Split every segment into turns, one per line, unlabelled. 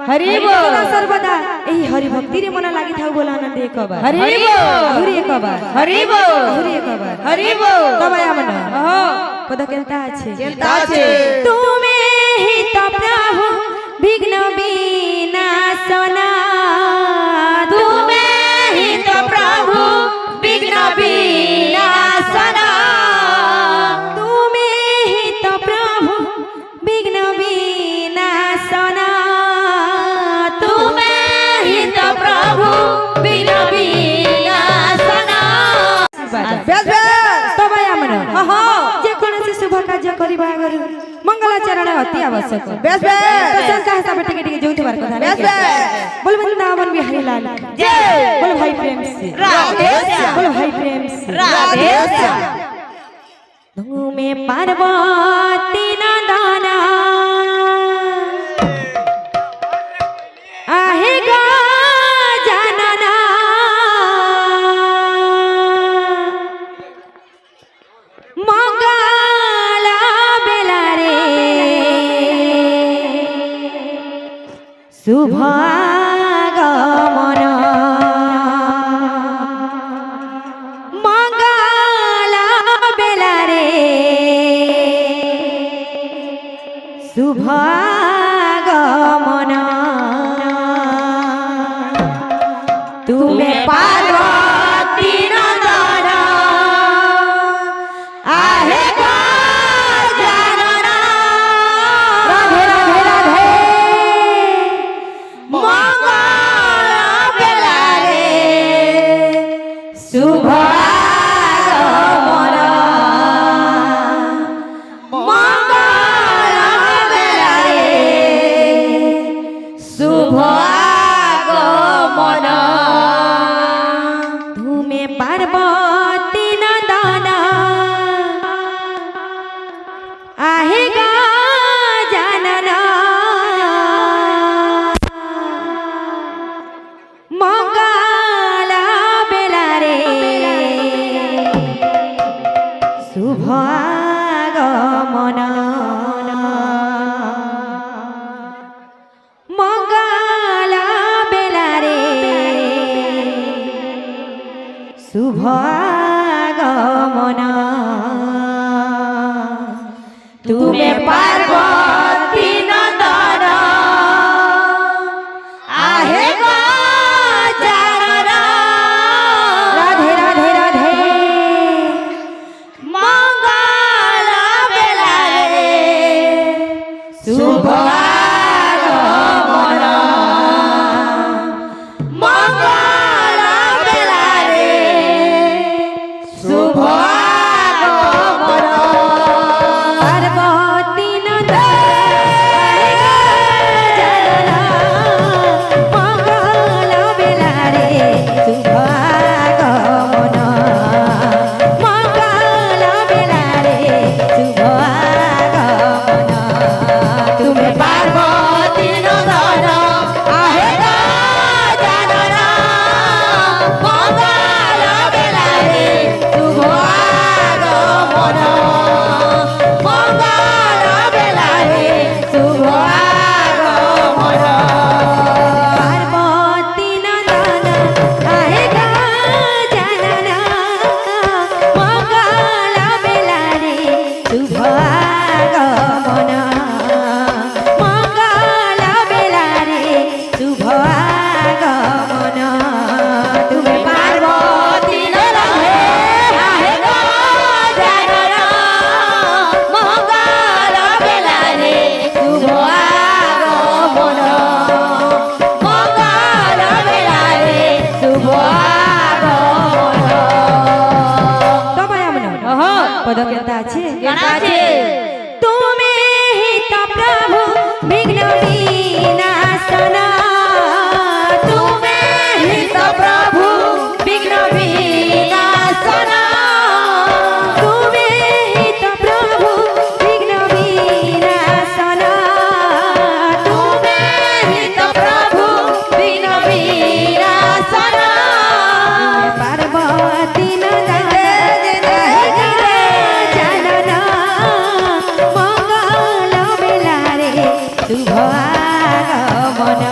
हरि बोल
सर्वदा एही हरि भक्ति रे मन लागि थाउ बोला आनंद एक बार
हरि बोल
हरि एक बार
हरि बोल
हरि एक बार
हरि बोल
तबे आमन
हो
पद केनता আছে
केनता আছে
तुमे ही तो प्रभु विघ्न विनाशना
तुमे ही तो प्रभु विघ्न विनाशना
तुमे ही तो प्रभु विघ्न विनाशना
तुमे ही तो प्रभु विघ्न विनाशना
बेस बेस तबे आमन हो जे कोनसे शुभ कार्य करिबा आगरु मंगलाचरण अति आवश्यक
बेस बेस
तो संका हिसाब टिके टिके जोउथबार कथा
बेस बेस
बोल वृंदावन बिहारी लाल
जय
बोल भाई प्रेम से
राधे श्याम
बोल भाई प्रेम से
राधे श्याम
धू में पार्वती नंदना आहे गा जानना मंगला बेला रे शुभ आगमन मंगला बेला रे शुभ आगमन तुम्हें
पार्वती नंदन आहे गा जानना
राधे राधे राधे
मंगला बेला रे शुभ आगमन मंगला बेला रे शुभ आगमन
तुम्हें पार्वती नंदन आहे गा जानना मंगला बेला रे शुभ आगमन मंगला बेला रे शुभ आगमन
तुम्हें पार्वती नंदन आहे गा जानना
राधे राधे राधे
मंगला बेला रे शुभ आगमन मंगला बेला रे शुभ आगमन
पार्वती नंदन आहे गा जानना मंगला बेला रे शुभ आगमन मंगला बेला रे शुभ आगमन
तुम्हें पार्वती नंदन आहे गा जानना मंगला बेला रे शुभ आगमन मंगला बेला रे शुभ आगमन
पार्वती नंदन आहे गा जानना मंगला बेला रे शुभ आगमन मंगला बेला रे शुभ आगमन तुम्हें
पार्वती नंदन आहे गा जानना मंगला बेला रे शुभ आगमन मंगला बेला रे शुभ आगमन
तबे आमन पद केनता আছে
केनता আছে
तुमे ही तो प्रभु विघ्न विनाशना
तुमे ही तो प्रभु विघ्न विनाशना
तुमे ही तो प्रभु विघ्न विनाशना
तुमे ही तो प्रभु विघ्न विनाशना
पार्वती नंदन जानना मंगला बेला रे शुभ आगमन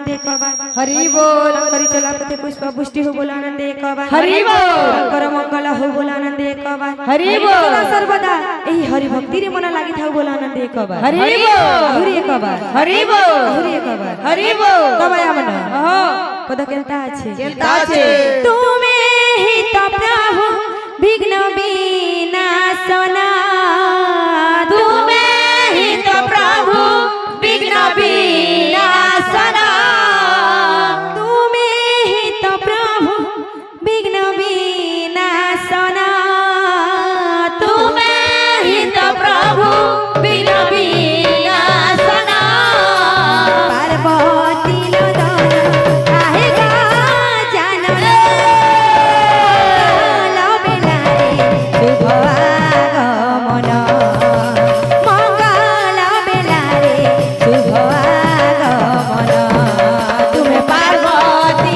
एक बार
हरि बोल
शंकरी चलापति पुष्प पुष्टि हो बोल आनंद एक बार
हरि बोल
शंकर मंगल हो बोल आनंद एक बार
हरि बोल
सदा सर्वदा एही हरि भक्ति रे मन लागि थाउ बोल आनंद एक बार
हरि बोल
हरि एक बार
हरि बोल
हरि एक बार
हरि बोल
तबे आमन
हो
पद केनता আছে
केनता আছে
तुमे ही तो प्रभु विघ्न विनाशना
तुमे ही तो प्रभु विघ्न विनाशना
तुमे ही तो प्रभु विघ्न विनाशना
तुमे ही तो प्रभु विघ्न विनाशना
पार्वती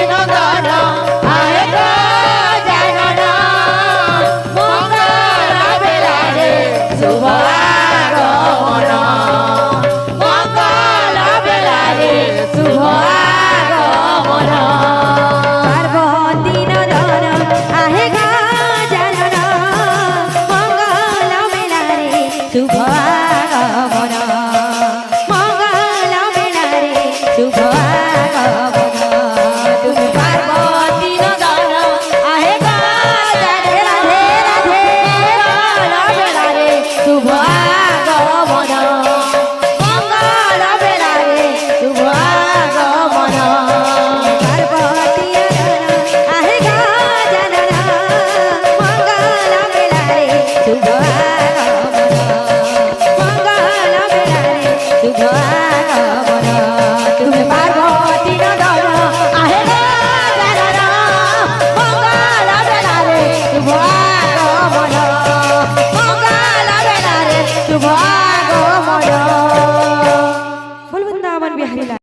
नंदन आहे गा जानन
शुभ आगमन